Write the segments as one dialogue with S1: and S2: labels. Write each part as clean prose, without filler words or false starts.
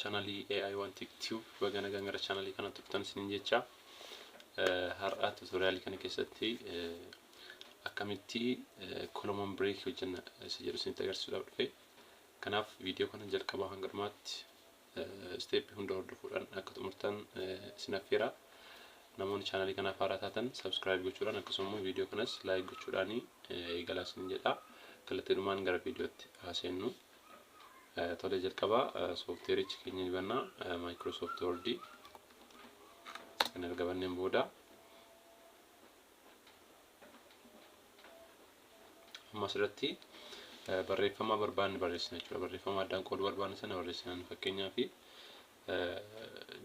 S1: channel AI1 Tube bagana gara channel kana turtan sinin jecha har'a tutorial kana keessatti akkamitti column break hojjenna jedhu sin agarsiisuudhaaf dhufe. Kanaaf video kana jalqabaa hanga dhumaatti step hunda hordofuudhaan akka xumurtan sin affeera. Namoonni channel kana haaraa taatan subscribe gochuudhaan akkasumas video kanas like gochuudhaan eegalaa sin jedha. Kallattiidhumaan gara videotti haasennu. Tole jalqabaa software keenya banna Microsoft Word kan erga banneen booda amma asirratti barreeffama barbaanne barreessina jechuudha. Barreeffama addaan qooduu barbaanne sana barreessina. Fakkeenyaaf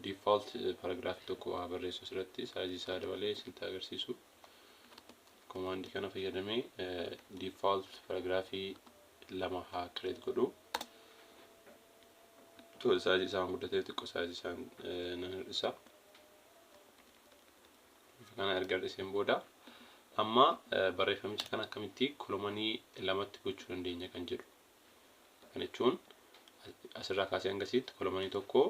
S1: default paragraph tokko barreessu asirratti size isaa dabalee isin agarsiisu. Command kana fayyadamee default paragraph lama haa create godhu. To size isaa guddatee xiqqoo size isaa nan hir'isa. Kana erga hir'iseen booda amma barreeffamicha kana akkamitti kolomanii lamatti gochuu dandeenya kan jedhu. Kana jechuun asirraa kaasee hangasitti kolomanii tokko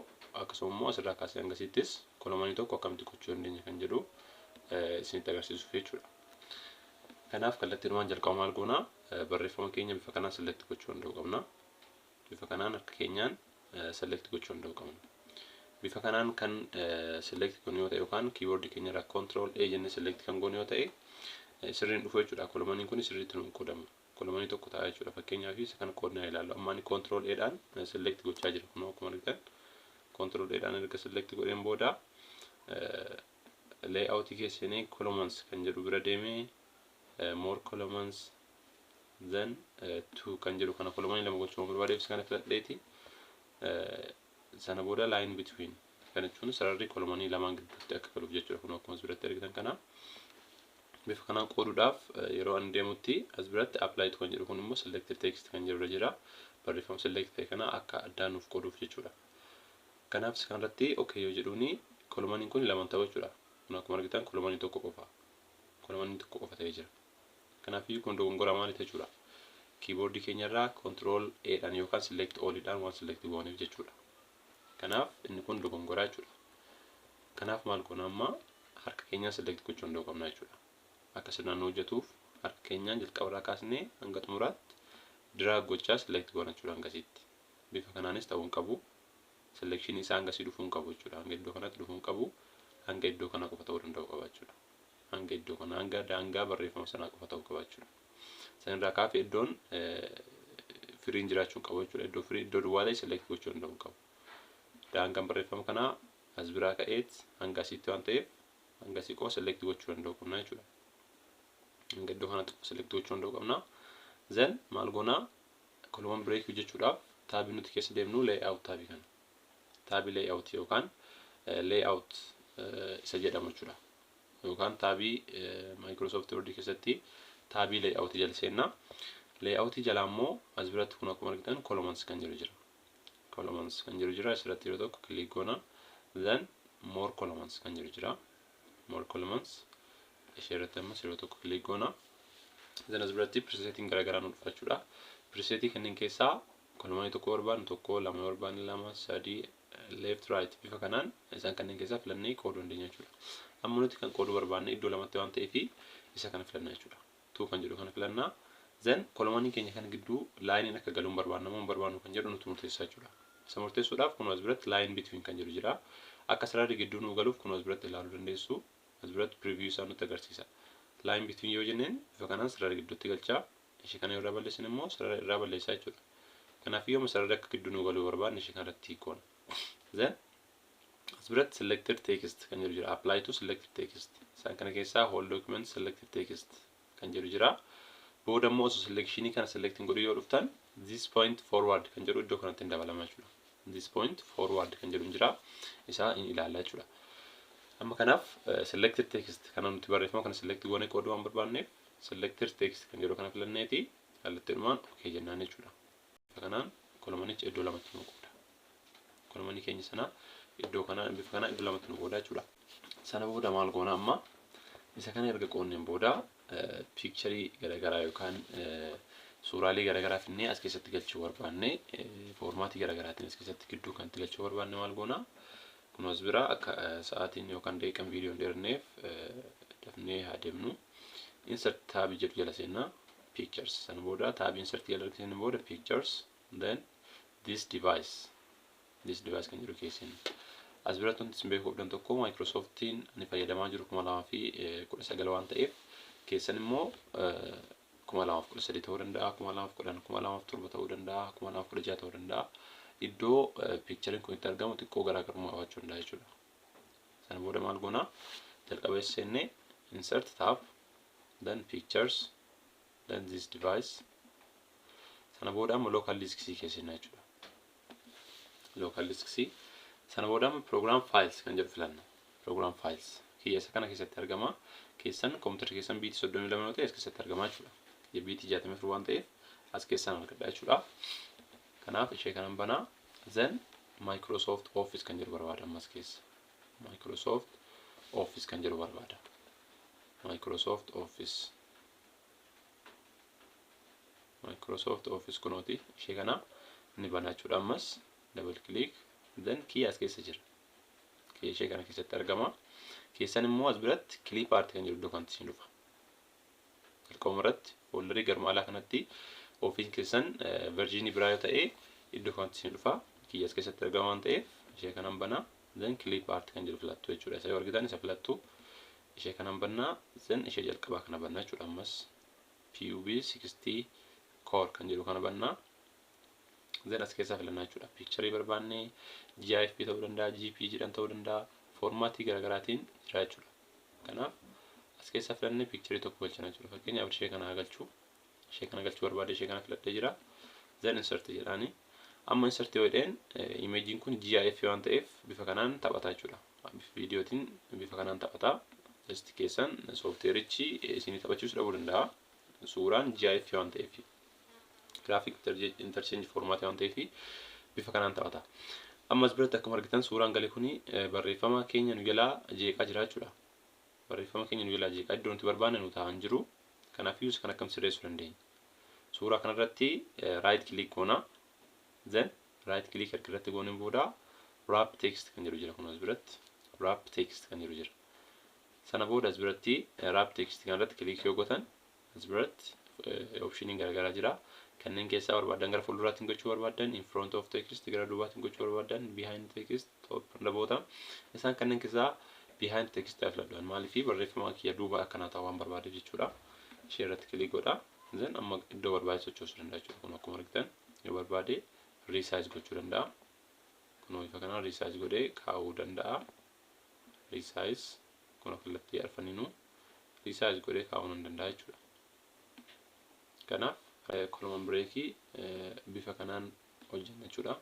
S1: akkasumas asirraa kaasee hangasittis kolomanii tokko akkamitti gochuu dandeenya kan jedhu isinitti agarsiisuuf jechuudha. Kanaaf kallattiidhumaan jalqaba maal goona barreeffama keenya bifa kanaan select gochuu danda'u qabna. Bifa kanaan harka keenyaan select gochuu danda'u qabna. Bifa kanaan kan select goonu yoo ta'e yookaan keyboard keenya irraa control A jennee select kan goonu yoo ta'e sirriin dhufu jechuudha. Kolomaniin kun sirriitti nu qoodama. Kolomanii tokko ta'a jechuudha. Fakkeenyaaf isa kana qoodnaa ilaallu. Amma ani control A dhaan select gochaa jira. Kun akkuma argitan control A dhaan erga select godheen booda layout keessanii columns kan jedhu bira deemee more columns then two kan jedhu kana kolomanii lama gochuu barbaadeef kana filadheeti. Sana booda line between kan jechuun sararri kolomanii lamaan gidduutti akka galuuf jechuudha. Kun akkuma asirratti argitan kana bifa kanaan qooduudhaaf yeroo an deemutti as biratti apply kan jedhu kun immoo selected text kan jedhu jira. Barreeffama select ta'e kana akka addaan nuuf qooduuf jechuudha. Kanaaf kanarratti okay yoo jedhuuni kolomaniin kun lama ta'u jechuudha. Kun akkuma argitan kolomanii tokko qofa. Kolomanii tokko qofa ta'ee jira. Kanaaf kun dogongora maaliiti jechuudha. Keyboard keenya irraa control A dhaan yookaan select all dhaan waan select gooneef jechuudha. Kanaaf inni kun dogongora jechuudha. Kanaaf maal goona amma harka keenyaan select gochuu danda'u qabna jechuudha. Akka sirnaan hojjetuuf harka keenyaan jalqabarraa kaasnee hanga xumuraatti drag gochaa select goona jechuudha hangasitti. Bifa kanaanis ta'uu qabu. Selection isaa hangasii dhufuu qabu jechuudha. Hanga iddoo kanatti dhufuu qabu. Hanga iddoo kana qofa ta'uu danda'u qaba jechuudha. Hanga iddoo kana hanga daangaa barreeffama sanaa qofa ta'uu qaba jechuudha. Sanirraa kaafee iddoon firiin jiraachuu qabu jechuudha. Iddoo firii iddoo duwwaa ta'e select gochuu danda'u qabu. Daangaan barreeffama kanaa as biraa ka'eet hanga asitti waan ta'eef hanga asii qofa select gochuu danda'u qabna jechuudha. Hanga iddoo kanatti qofa select gochuu danda'u qabna. Then maal goona column break jechuudhaaf taabii nuti keessa deemnu layout taabii kana. Taabii layout yookaan layout isa jedhamu jechuudha. Yookaan taabii Microsoft Word keessatti taabii layout jala seenna. Layout jala immoo as biratti kun akkuma argitan columns kan jiru jira. Columns kan jiru jira. Asirratti yeroo tokko click goona. Then more columns kan jiru jira. More columns isheerratti ammas yeroo tokko click goona. Then as biratti presetting garaagaraa nu dhufa jechuudha. Presetting kanneen keessaa kolomanii tokko barbaannu tokko, lama barbaannu lama, sadii, left right bifa kanaan isaan kanneen keessaa filannee qooduu dandeenya jechuudha. Amma nuti kan qooduu barbaanne iddoo lamatti waan ta'eef isa kana filannaa jechuudha. Tuu kan jedhu kana filannaa. Then kolomanii keenya kan gidduu laayiniin akka galuun barbaanna moo barbaannu kan jedhu nuti murteessaa jechuudha. Isa murteessuudhaaf kun as biratti line between kan jedhu jira. Akka sararri gidduu nu galuuf kun as biratti ilaaluu dandeessu. As biratti preview isaa nutti agarsiisa. Line between yoo jenneen bifa kanaan sarara gidduutti galchaa. Ishee kana irraa balleessin immoo sarara irraa balleessaa jechuudha. Kanaaf yoo sararri akka gidduu nu galuu barbaanne ishee kanarratti hiikoona. Then as biratti selected text kan jedhu jira. Apply to selected text. Isaan kana keessaa whole document selected text kan jedhu jira. Booda immoo osoo selectionii kana selecting godhuu yoo dhuftan this point forward kan jedhu iddoo kanatti hin dabalama jechuudha. This point forward kan jedhu jira. Isaa in ilaalla jechuudha. Amma kanaaf selected text kana nuti barreeffama kana select goonee qooduu waan barbaanneef selected text kan jedhu kana filanneeti kallattiidhumaan okay jennaan jechuudha. Bifa kanaan kolomanicha iddoo lamatti nu qooda. Kolomanii keenya sana iddoo kana bifa kana iddoo lamatti nu qooda jechuudha. Sana booda maal goona amma isa kana erga qoonneen booda picture garaagaraa yookaan suuraalee garagaraa finnee as keessatti galchuu barbaanne foormaatii garagaraatiin as keessatti gidduu kan itti galchuu barbaanne maal goona kun as bira akka sa'aatiin yookaan daqiiqaan viidiyoon dheerneef dafnee haa deemnu insert tab jedhu jala seenna pictures san booda tab insert jala seenna booda pictures then this device kan jiru keessin as biratti wanti isin beekuu qabdan tokko Microsoftiin ani fayyadamaa jiru 2019 waan ta'eef keessan immoo 2013 ta'uu danda'a 2010 2007 ta'uu danda'a 2016 ta'uu danda'a iddoo picturein kun itti argamu xiqqoo garaagarummaa qabaachuu danda'a jechuudha. Sana booda maal goona jalqaba seenne insert tab then pictures then this device sana booda amma local disk keessina jechuudha. Local disk sana booda program files kan jedhu filanna. Program files keessa kana keessatti argama. Keessan computer keessan biitii 32 ta'e as keessatti argama jechuudha. Biitii 64 waan ta'eef as keessan argadha jechuudha. Kanaaf ishee kanan banaa then Microsoft Office kan jedhu barbaada ammas keessa. Microsoft Office kan jedhu barbaada. Microsoft Office kunooti ishee kana ni banaa jechuudha ammas double click then key as keessa jira. Key ishee kana keessatti argama. Keessan immoo as biratti clip art kan jedhu document isin dhufa. Jalqabuma irratti folderii garmaalaa kanatti Office keessan version biraa yoo ta'e iddoo kanatti isin dhufa. Key as keessatti argama waan ta'eef ishee kanan banaa then clip art kan jedhu filattu jechuudha. Isa yoo argitan isa filattu ishee kanan bannaa then ishee jalqabaa kana bannaa jechuudha ammas PUB 60 core kan jedhu kana bannaa then as keessa filannaa jechuudha. Picture barbaanne GIF ta'uu danda'a, GPG ta'uu danda'a, formatii garagaraatiin jira jechuudha. Kanaaf as keessa filannee picture tokko galchina jechuudha. Fakkeenyaaf ishee kana galchuu barbaade ishee kana filadhee jira. Then insert jedhaani. Amma insert yoo jedheen imeejiin kun GIF waan ta'eef bifa kanaan taphata jechuudha. Viidiyootiin bifa kanaan taphata. Just keessan soofteerichi isinii taphachiisuu dhabuu danda'a. Suuraan GIF waan ta'eef graphic interchange format waan ta'eef bifa kanaan taphata. Ammas biratti akkuma argitan suuraan galee kuni barreeffama keenya nu jalaa jeeqaa jira jechuudha. Barreeffama keenya nu jalaa jeeqaa iddoo nuti barbaanne nu taa'an jiru. Kanaafuu kan akkam sirreessuu dandeenya. Suuraa kanarratti right click goona. Then right click irratti gooneen booda wrap text kan jedhu jira kun as biratti. Wrap text kan jedhu jira. Sana booda as biratti wrap text kanarratti click yoo gootan as biratti optioniin garagaraa jira. Kanneen keessaa barbaadan gara fuulduraatiin gochuu barbaadan in front of text gara duubaatiin gochuu barbaadan behind text top and bottom isaan kanneen keessaa behind text filadhaan maaliif barreeffama kiyya duuba akkanaa ta'uu waan barbaadeef jechuudha. Ishee irratti click godha then amma iddoo barbaade sochoosuu danda'a jechuudha. Kun akkuma argitan yoo barbaade resize gochuu danda'a. Kun bifa kanaan resize godhee kaa'uu danda'a. Resize kun kallattii arfaniinuu resize godhee kaa'uu nan danda'a jechuudha. Kanaaf column break bifa kanaan hojjenna jechuudha.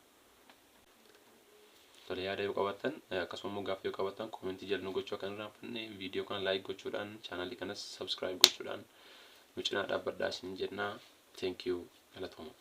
S1: Tole yaada yoo qabaattan akkasumas gaaffii yoo qabaattan commentii jala nu gochuu akka hin irraanfanne viidiyoo kana like gochuudhaan channel kanas subscribe gochuudhaan nu cinaa dhaabbadhaa isin jenna. Thank you. Galatooma.